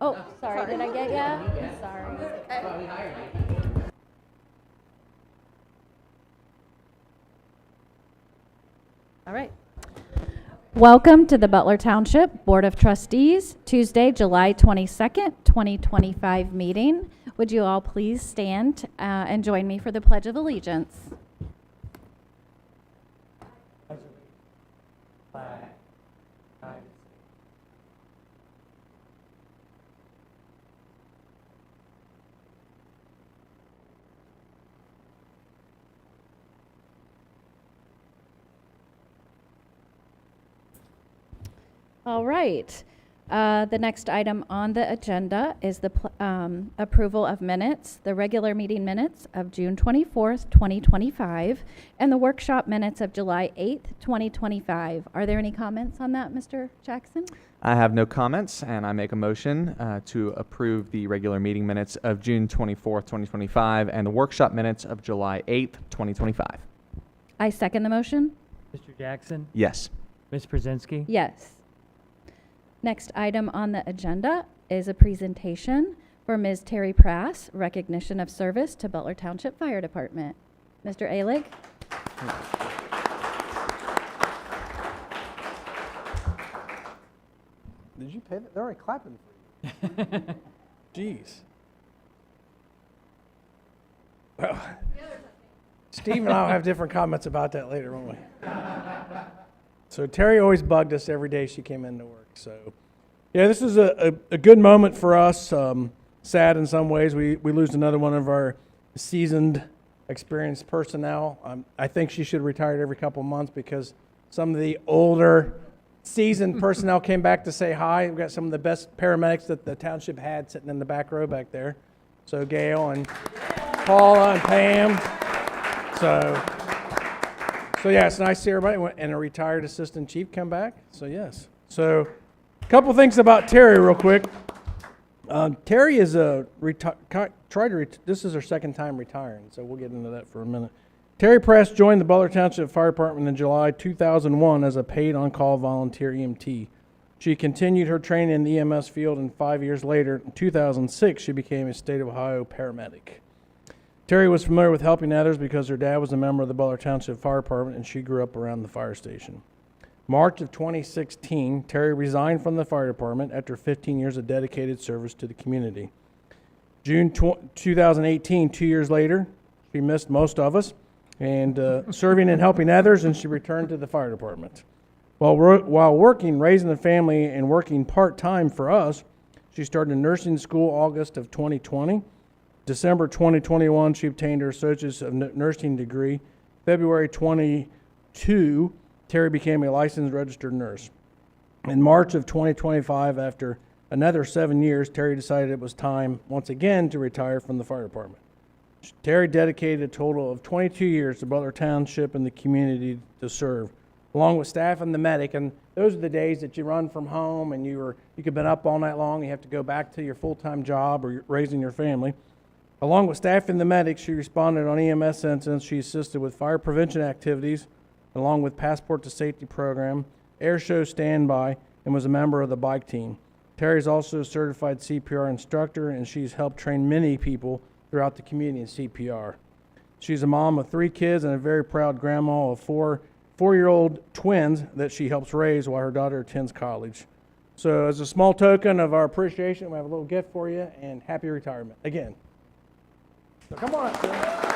Oh, sorry, did I get you? I'm sorry. All right. Welcome to the Butler Township Board of Trustees, Tuesday, July 22nd, 2025 meeting. Would you all please stand and join me for the Pledge of Allegiance? All right. The next item on the agenda is the approval of minutes, the regular meeting minutes of June 24th, 2025, and the workshop minutes of July 8th, 2025. Are there any comments on that, Mr. Jackson? I have no comments, and I make a motion to approve the regular meeting minutes of June 24th, 2025, and the workshop minutes of July 8th, 2025. I second the motion. Mr. Jackson? Yes. Ms. Pruszynski? Yes. Next item on the agenda is a presentation for Ms. Terry Prass, recognition of service to Butler Township Fire Department. Mr. Alig? Did you pay that? They're already clapping for you. Jeez. Well, Steve and I will have different comments about that later, won't we? So Terry always bugged us every day she came into work. So, yeah, this is a good moment for us. Sad in some ways. We lose another one of our seasoned, experienced personnel. I think she should have retired every couple of months because some of the older, seasoned personnel came back to say hi. We've got some of the best paramedics that the township had sitting in the back row back there. So Gail and Paula and Pam. So yeah, it's nice to see everybody and a retired assistant chief come back. So yes. So a couple things about Terry real quick. Terry is this is her second time retiring, so we'll get into that for a minute. Terry Prass joined the Butler Township Fire Department in July 2001 as a paid on-call volunteer EMT. She continued her training in the EMS field, and 5 years later, in 2006, she became a state of Ohio paramedic. Terry was familiar with helping others because her dad was a member of the Butler Township Fire Department, and she grew up around the fire station. March of 2016, Terry resigned from the fire department after 15 years of dedicated service to the community. June 2018, 2 years later, she missed most of us, and serving and helping others, and she returned to the fire department. While working, raising a family, and working part-time for us, she started nursing school August of 2020. December 2021, she obtained her Associate's of Nursing degree. February 22, Terry became a licensed registered nurse. In March of 2025, after another 7 years, Terry decided it was time once again to retire from the fire department. Terry dedicated a total of 22 years to Butler Township and the community to serve, along with staff and the medic. And those are the days that you run from home and you could have been up all night long. You have to go back to your full-time job or raising your family. Along with staff and the medic, she responded on EMS incidents. She assisted with fire prevention activities, along with Passport to Safety program, air show standby, and was a member of the bike team. Terry is also a certified CPR instructor, and she's helped train many people throughout the community in CPR. She's a mom of 3 kids and a very proud grandma of four-year-old twins that she helps raise while her daughter attends college. So as a small token of our appreciation, we have a little gift for you, and happy retirement again. So come on up, sir.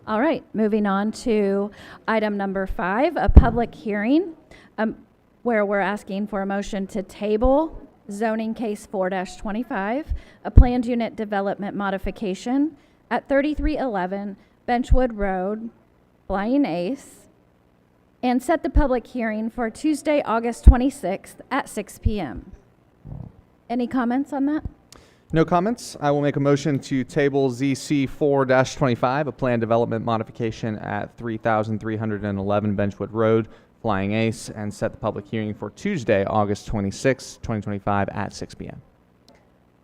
All right, moving on to item number 5, a public hearing, where we're asking for a motion to table zoning case 4-25, a planned unit development modification at 3311 Benchwood Road, Flying Ace, and set the public hearing for Tuesday, August 26th at 6 p.m. Any comments on that? No comments. I will make a motion to table ZC 4-25, a planned development modification at 3311 Benchwood Road, Flying Ace, and set the public hearing for Tuesday, August 26, 2025 at 6 p.m.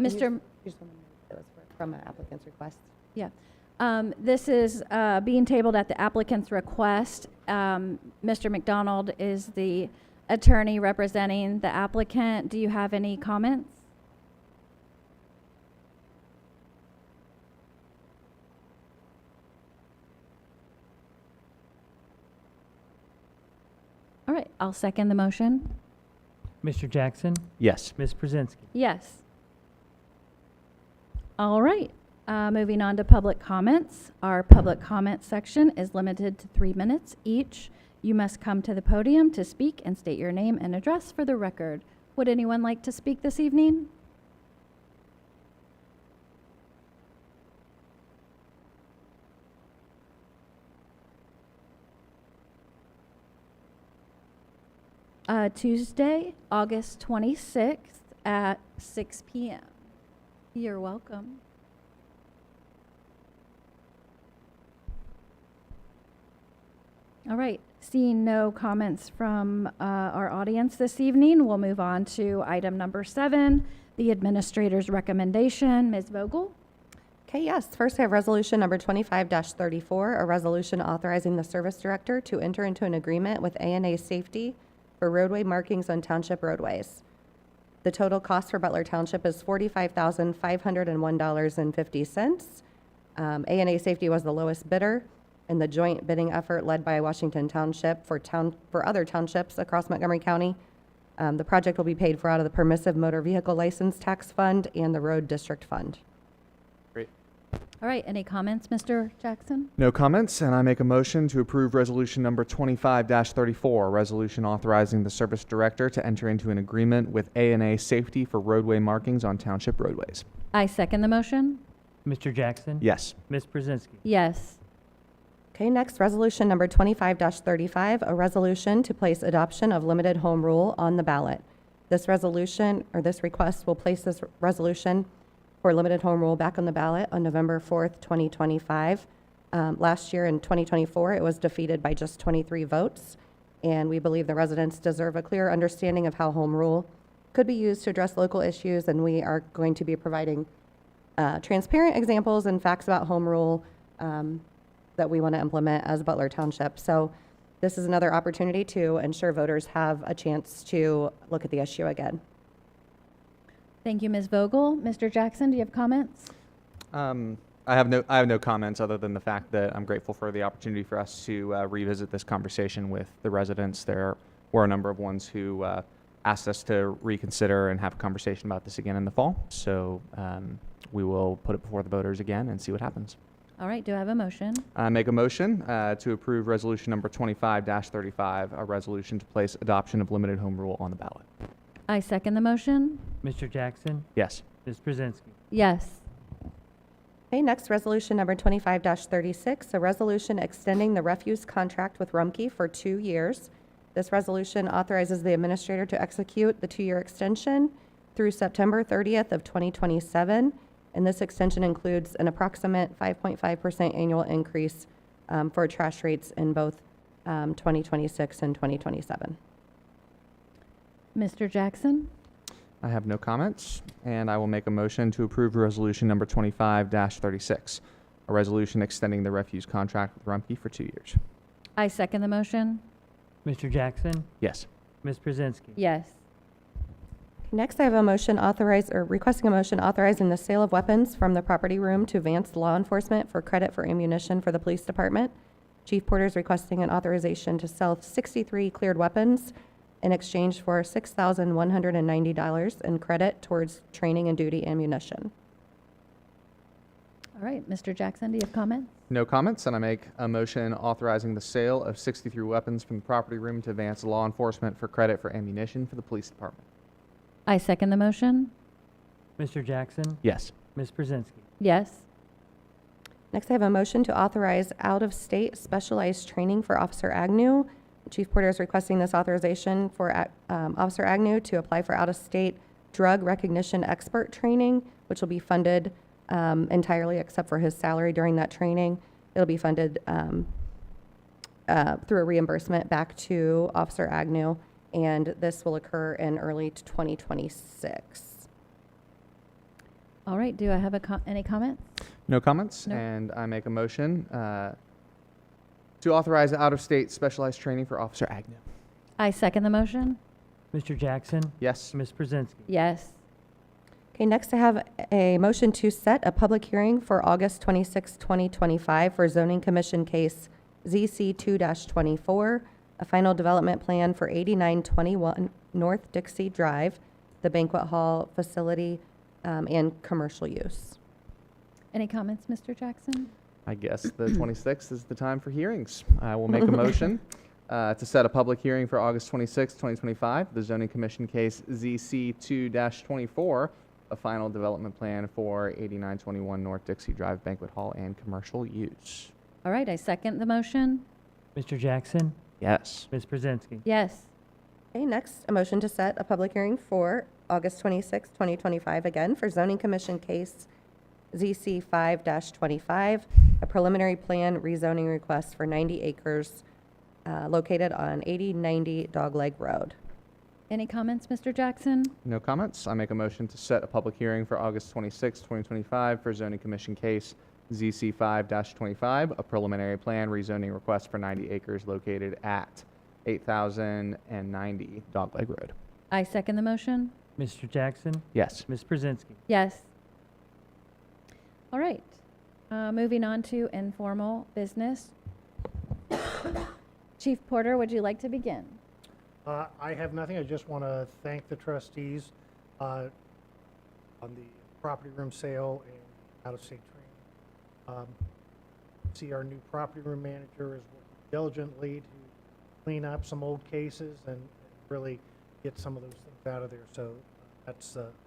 Mr. You just want to know it was from an applicant's request. Yeah. This is being tabled at the applicant's request. Mr. McDonald is the attorney representing the applicant. Do you have any comments? All right, I'll second the motion. Mr. Jackson, Yes. Ms. Pruszynski. Yes. All right, moving on to public comments. Our public comment section is limited to 3 minutes each. You must come to the podium to speak and state your name and address for the record. Would anyone like to speak this evening? Tuesday, August 26th at 6 p.m. You're welcome. All right, seeing no comments from our audience this evening, we'll move on to item number 7, the administrator's recommendation. Ms. Vogel? Okay, yes. First, I have resolution number 25-34, a resolution authorizing the service director to enter into an agreement with A&A Safety for roadway markings on township roadways. The total cost for Butler Township is $45,501.50. A&A Safety was the lowest bidder in the joint bidding effort led by Washington Township for other townships across Montgomery County. The project will be paid for out of the Permissive Motor Vehicle License Tax Fund and the Road District Fund. Great. All right, any comments, Mr. Jackson? No comments, and I make a motion to approve resolution number 25-34, a resolution authorizing the service director to enter into an agreement with A&A Safety for roadway markings on township roadways. I second the motion. Mr. Jackson. Yes. Ms. Pruszynski. Yes. Okay, next, resolution number 25-35, a resolution to place adoption of limited home rule on the ballot. This resolution, or this request, will place this resolution for limited home rule back on the ballot on November 4th, 2025. Last year in 2024, it was defeated by just 23 votes, and we believe the residents deserve a clear understanding of how home rule could be used to address local issues, and we are going to be providing transparent examples and facts about home rule that we want to implement as Butler Township. So this is another opportunity to ensure voters have a chance to look at the issue again. Thank you, Ms. Vogel. Mr. Jackson, do you have comments? I have no comments other than the fact that I'm grateful for the opportunity for us to revisit this conversation with the residents. There were a number of ones who asked us to reconsider and have a conversation about this again in the fall. So we will put it before the voters again and see what happens. All right, do I have a motion? I make a motion to approve resolution number 25-35, a resolution to place adoption of limited home rule on the ballot. I second the motion. Mr. Jackson. Yes. Ms. Pruszynski. Yes. Okay, next, resolution number 25-36, a resolution extending the refuse contract with Rumpke for 2 years. This resolution authorizes the administrator to execute the 2-year extension through September 30th of 2027. And this extension includes an approximate 5.5% annual increase for trash rates in both 2026 and 2027. Mr. Jackson? I have no comments, and I will make a motion to approve resolution number 25-36, a resolution extending the refuse contract with Rumpke for 2 years. I second the motion. Mr. Jackson. Yes. Ms. Pruszynski. Yes. Next, I have a motion requesting a motion authorizing the sale of weapons from the property room to Vance Law Enforcement for credit for ammunition for the police department. Chief Porter is requesting an authorization to sell 63 cleared weapons in exchange for $6,190 in credit towards training and duty ammunition. All right, Mr. Jackson, do you have comments? No comments, and I make a motion authorizing the sale of 63 weapons from the property room to advance law enforcement for credit for ammunition for the police department. I second the motion. Mr. Jackson, Yes. Ms. Pruszynski. Yes. Next, I have a motion to authorize out-of-state specialized training for Officer Agnew. Chief Porter is requesting this authorization for Officer Agnew to apply for out-of-state drug recognition expert training, which will be funded entirely except for his salary during that training. It'll be funded through a reimbursement back to Officer Agnew, and this will occur in early 2026. All right, do I have any comments? No comments, No. and I make a motion to authorize out-of-state specialized training for Officer Agnew. I second the motion. Mr. Jackson, Yes. Ms. Pruszynski. Yes. Okay, next I have a motion to set a public hearing for August 26, 2025 for Zoning Commission Case ZC 2-24, a final development plan for 8921 North Dixie Drive, the banquet hall facility, and commercial use. Any comments, Mr. Jackson? I guess the 26th is the time for hearings. I will make a motion to set a public hearing for August 26, 2025, the Zoning Commission Case ZC 2-24, a final development plan for 8921 North Dixie Drive Banquet Hall and commercial use. All right, I second the motion. Mr. Jackson, Yes. Ms. Pruszynski. Yes. Okay, next, a motion to set a public hearing for August 26, 2025, again, for Zoning Commission Case ZC 5-25, a preliminary plan rezoning request for 90 acres located on 8090 Dogleg Road. Any comments, Mr. Jackson? No comments. I make a motion to set a public hearing for August 26, 2025 for Zoning Commission Case ZC 5-25, a preliminary plan rezoning request for 90 acres located at 8090 Dogleg Road. I second the motion. Mr. Jackson, Yes. Ms. Pruszynski. Yes. All right. Moving on to informal business. Chief Porter, would you like to begin? I have nothing. I just want to thank the trustees on the property room sale and out-of-state training. See our new property room manager is working diligently to clean up some old cases and really get some of those things out of there. So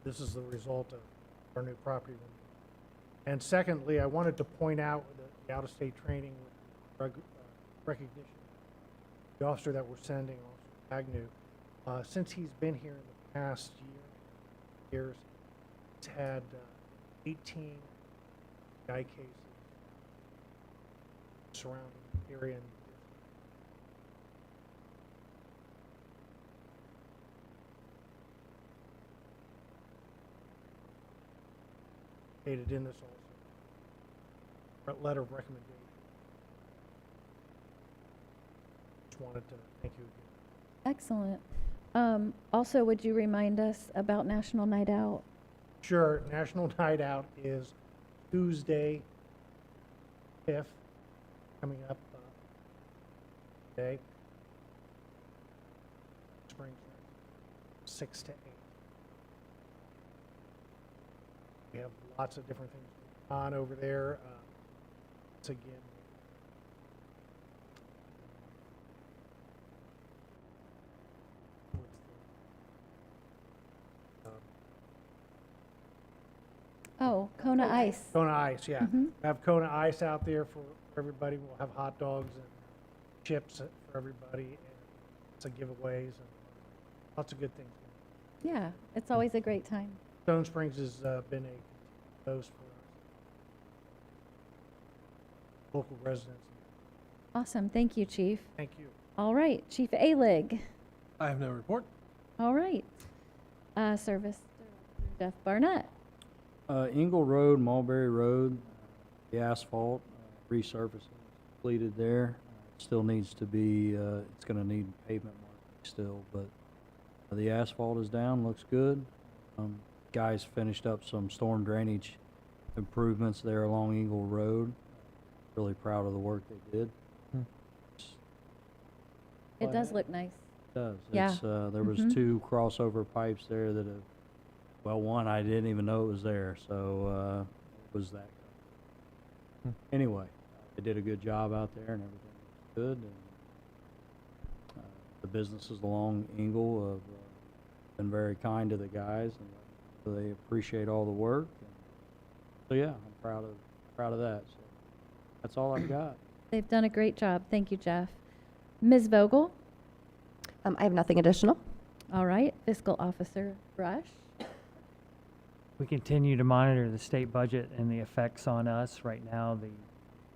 this is the result of our new property room. And secondly, I wanted to point out the out-of-state training with drug recognition. The officer that we're sending, Officer Agnew, since he's been here in the past years, he's had 18 guy cases surrounding the area. Stated in this also, letter of recommendation. Just wanted to thank you again. Excellent. Also, would you remind us about National Night Out? Sure, National Night Out is Tuesday, 5th, coming up today. Spring, 6 to 8. We have lots of different things going on over there. Once again, Oh, Kona Ice. Kona Ice, yeah. Mhm. We have Kona Ice out there for everybody. We'll have hot dogs and chips for everybody, and lots of giveaways and lots of good things. Yeah, it's always a great time. Stone Springs has been a host for us, local residents. Awesome. Thank you, Chief. Thank you. All right, Chief Alig. I have no report. All right. Service Director Jeff Barnett. Engle Road, Mulberry Road, the asphalt resurfacing completed there. Still needs to be, it's gonna need pavement marking still, but the asphalt is down, looks good. Guys finished up some storm drainage improvements there along Engle Road. Really proud of the work they did. It does look nice. It does. Yeah. It's, there was Mhm. 2 crossover pipes there that have, well, one I didn't even know it was there, so it was that. Hmm. Anyway, they did a good job out there and everything was good. And the businesses along Engle have been very kind to the guys, and so they appreciate all the work. And so yeah, I'm proud of that. So that's all I've got. They've done a great job. Thank you, Jeff. Ms. Vogel? I have nothing additional. All right. Fiscal Officer Brush? We continue to monitor the state budget and the effects on us. Right now,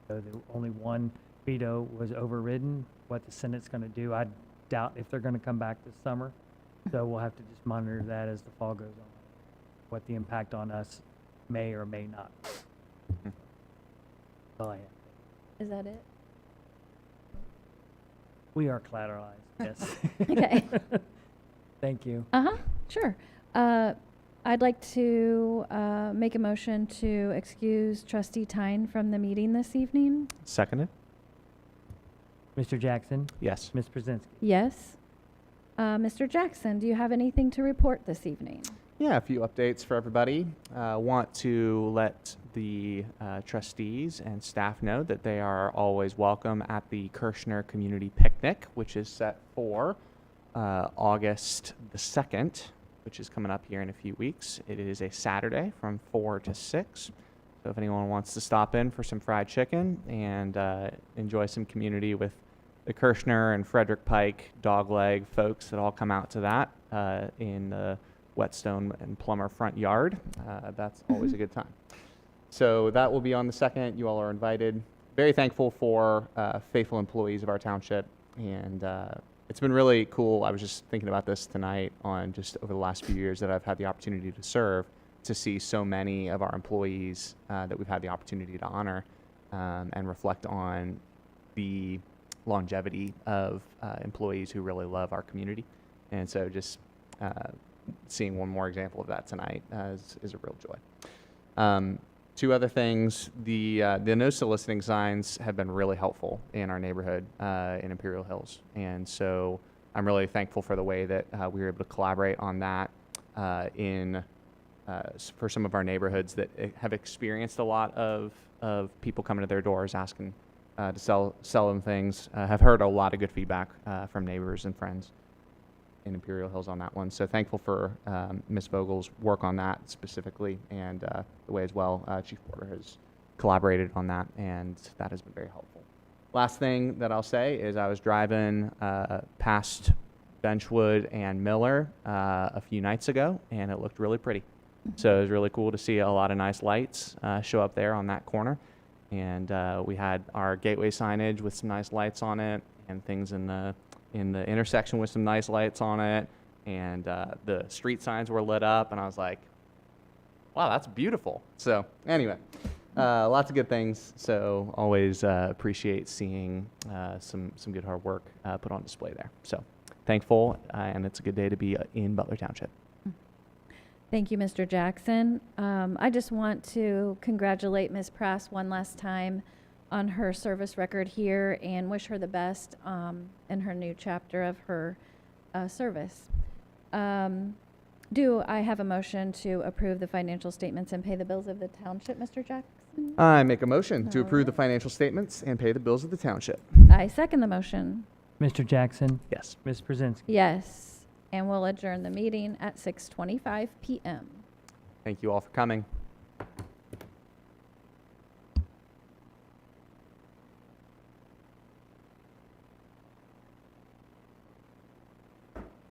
the only one veto was overridden. What the Senate's going to do, I doubt if they're going to come back this summer. So we'll have to just monitor that as the fall goes on, what the impact on us may or may not. That's all I have. Is that it? We are collateralized, yes. Okay. Thank you. Sure. I'd like to make a motion to excuse Trustee Thein from the meeting this evening. Seconded? Mr. Jackson, Yes. Ms. Pruszynski. Yes. Mr. Jackson, do you have anything to report this evening? Yeah, a few updates for everybody. Want to let the trustees and staff know that they are always welcome at the Kirshner Community Picnic, which is set for August the 2nd, which is coming up here in a few weeks. It is a Saturday from 4 to 6. So if anyone wants to stop in for some fried chicken and enjoy some community with the Kirshner and Frederick Pike dogleg folks that all come out to that in the Whetstone and Plummer front yard, that's always a good time. So that will be on the 2nd. You all are invited. Very thankful for faithful employees of our township, and it's been really cool. I was just thinking about this tonight on just over the last few years that I've had the opportunity to serve, to see so many of our employees that we've had the opportunity to honor and reflect on the longevity of employees who really love our community. And so just seeing one more example of that tonight is a real joy. Two other things, the no soliciting signs have been really helpful in our neighborhood in Imperial Hills. And so I'm really thankful for the way that we were able to collaborate on that for some of our neighborhoods that have experienced a lot of people coming to their doors asking to sell them things. Have heard a lot of good feedback from neighbors and friends in Imperial Hills on that one. So thankful for Ms. Vogel's work on that specifically, and the way as well Chief Porter has collaborated on that, and that has been very helpful. Last thing that I'll say is I was driving past Benchwood and Miller a few nights ago, and it looked really pretty. So it was really cool to see a lot of nice lights show up there on that corner. And we had our gateway signage with some nice lights on it, and things in the intersection with some nice lights on it, and the street signs were lit up, and I was like, wow, that's beautiful. So anyway, lots of good things. So always appreciate seeing some good hard work put on display there. So thankful, and it's a good day to be in Butler Township. Thank you, Mr. Jackson. I just want to congratulate Ms. Prass one last time on her service record here and wish her the best in her new chapter of her service. Do I have a motion to approve the financial statements and pay the bills of the township, Mr. Jackson? I make a motion to approve the Alright. financial statements and pay the bills of the township. I second the motion. Mr. Jackson, Yes. Ms. Pruszynski. Yes. And we'll adjourn the meeting at 6:25 p.m. Thank you all for coming.